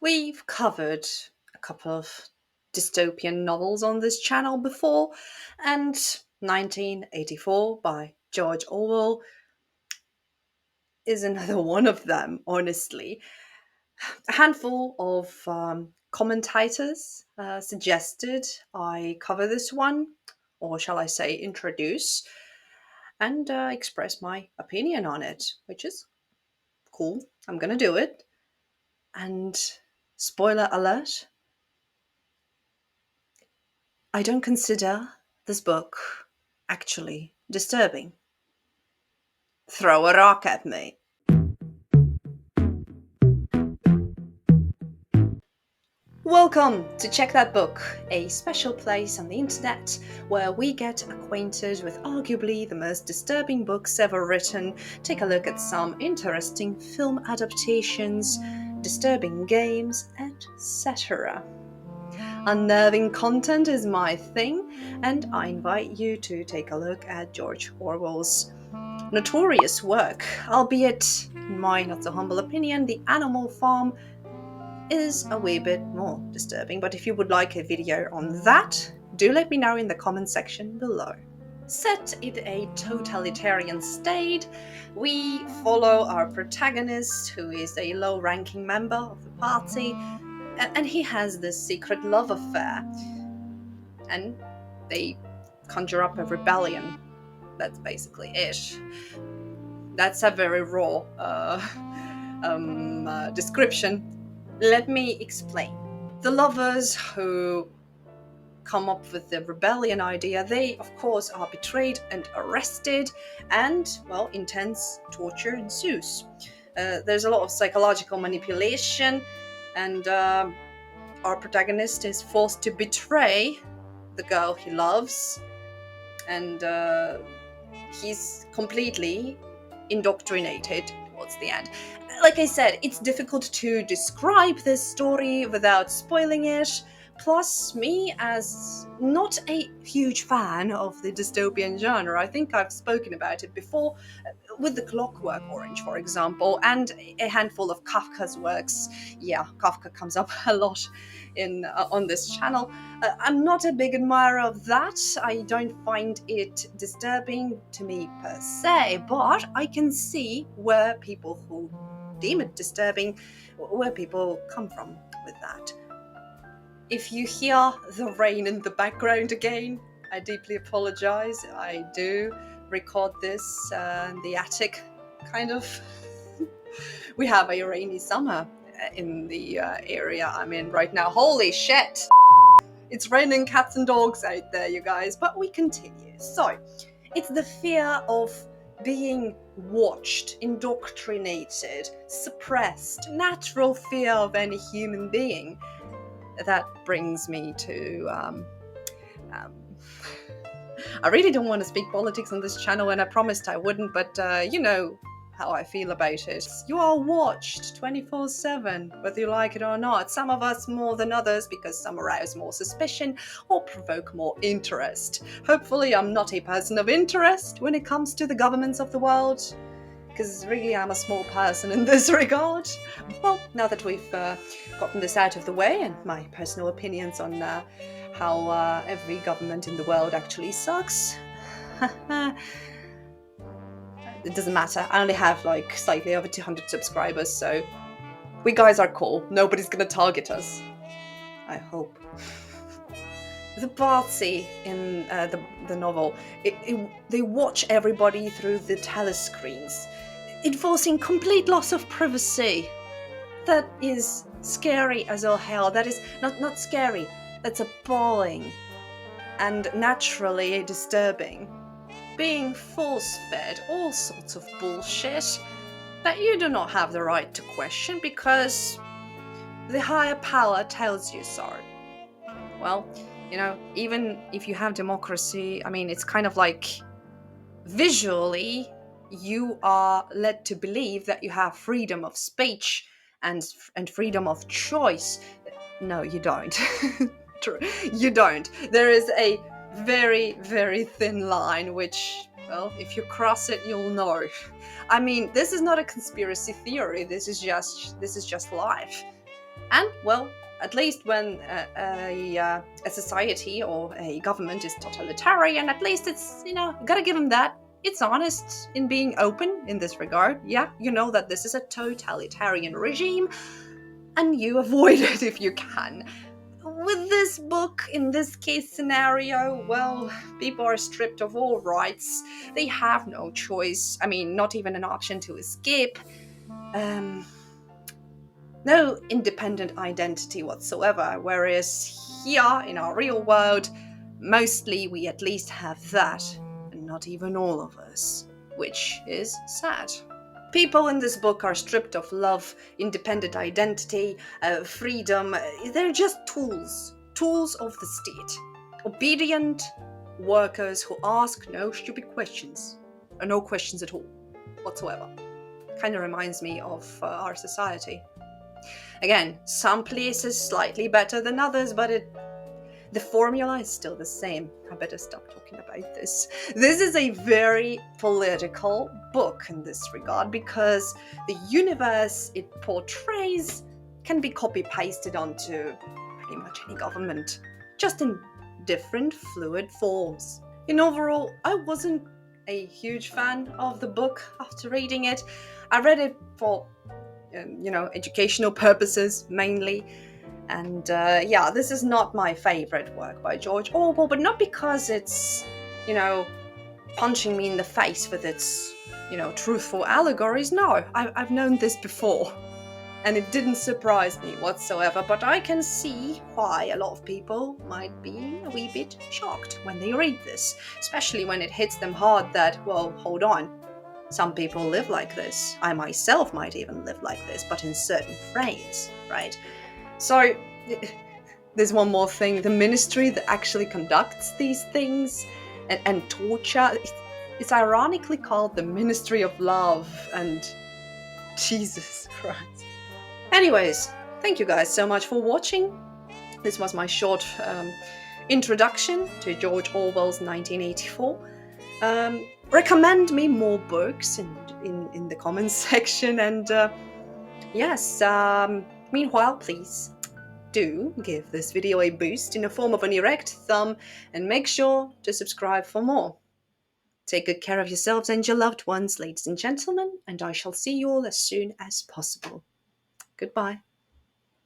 We've covered a couple of dystopian novels on this channel before, and 1984 by George Orwell is another one of them, honestly. A handful of commentators suggested I cover this one, or shall I say, introduce, and express my opinion on it, which is cool. I'm gonna do it. And spoiler alert, I don't consider this book actually disturbing. Throw a rock at me. Welcome to Check That Book, a special place on the internet where we get acquainted with arguably the most disturbing books ever written, take a look at some interesting film adaptations, disturbing games, etc. Unnerving content is my thing, and I invite you to take a look at George Orwell's notorious work, albeit, in my not so humble opinion, The Animal Farm is a wee bit more disturbing. But if you would like a video on that, do let me know in the comment section below. Set in a totalitarian state, we follow our protagonist, who is a low-ranking member of the party, and he has this secret love affair. And they conjure up a rebellion. That's basically it. That's a very raw description. Let me explain. The lovers who come up with the rebellion idea, they of course are betrayed and arrested, and, well, intense torture ensues. There's a lot of psychological manipulation, and our protagonist is forced to betray the girl he loves, and he's completely indoctrinated towards the end. Like I said, it's difficult to describe this story without spoiling it. Plus, me, as not a huge fan of the dystopian genre, I think I've spoken about it before, with The Clockwork Orange, for example, and a handful of Kafka's works. Yeah, Kafka comes up a lot in on this channel. I'm not a big admirer of that. I don't find it disturbing to me per se, but I can see where people who deem it disturbing, where people come from with that. If you hear the rain in the background again, I deeply apologize. I do record this in the attic, kind of. We have a rainy summer in the area I'm in right now. Holy shit! It's raining cats and dogs out there, you guys, but we continue. So, it's the fear of being watched, indoctrinated, suppressed, natural fear of any human being that brings me to I really don't want to speak politics on this channel, and I promised I wouldn't, but you know how I feel about it. You are watched 24/7, whether you like it or not. Some of us more than others, because some arouse more suspicion or provoke more interest. Hopefully I'm not a person of interest when it comes to the governments of the world, because really I'm a small person in this regard. Well, now that we've gotten this out of the way, and my personal opinions on how every government in the world actually sucks, it doesn't matter. I only have like slightly over 200 subscribers, so we guys are cool. Nobody's gonna target us. I hope. The party in the novel, they watch everybody through the telescreens, enforcing complete loss of privacy. That is scary as all hell. That is not scary. That's appalling and naturally disturbing. Being force-fed all sorts of bullshit that you do not have the right to question because the higher power tells you so. Well, you know, even if you have democracy, I mean, it's kind of like visually you are led to believe that you have freedom of speech and freedom of choice. No, you don't. You don't. There is a very, very thin line, which, well, if you cross it, you'll know. I mean, this is not a conspiracy theory. This is just life. And, well, at least when a society or a government is totalitarian, at least it's, gotta give them that. It's honest in being open in this regard. Yeah, you know that this is a totalitarian regime, and you avoid it if you can. With this book, in this case scenario, well, people are stripped of all rights. They have no choice. I mean, not even an option to escape. Um, no independent identity whatsoever. Whereas here, in our real world, mostly we at least have that, and not even all of us, which is sad. People in this book are stripped of love, independent identity, freedom. They're just tools of the state. Obedient workers who ask no stupid questions, or no questions at all, whatsoever. Kind of reminds me of our society. Again, some places slightly better than others, but the formula is still the same. I better stop talking about this. This is a very political book in this regard, because the universe it portrays can be copy-pasted onto pretty much any government, just in different fluid forms. In overall, I wasn't a huge fan of the book after reading it. I read it for educational purposes mainly. And yeah, this is not my favorite work by George Orwell, but not because it's, punching me in the face with its, truthful allegories. No, I've known this before. And it didn't surprise me whatsoever, but I can see why a lot of people might be a wee bit shocked when they read this, especially when it hits them hard that, well, hold on, some people live like this. I myself might even live like this, but in certain frames, right? So, there's one more thing. The ministry that actually conducts these things and torture, it's ironically called the Ministry of Love, and Jesus Christ. Anyways, thank you guys so much for watching. This was my short introduction to George Orwell's 1984. Recommend me more books in the comments section, and yes, meanwhile, please do give this video a boost in the form of an erect thumb, and make sure to subscribe for more. Take good care of yourselves and your loved ones, ladies and gentlemen, and I shall see you all as soon as possible. Goodbye.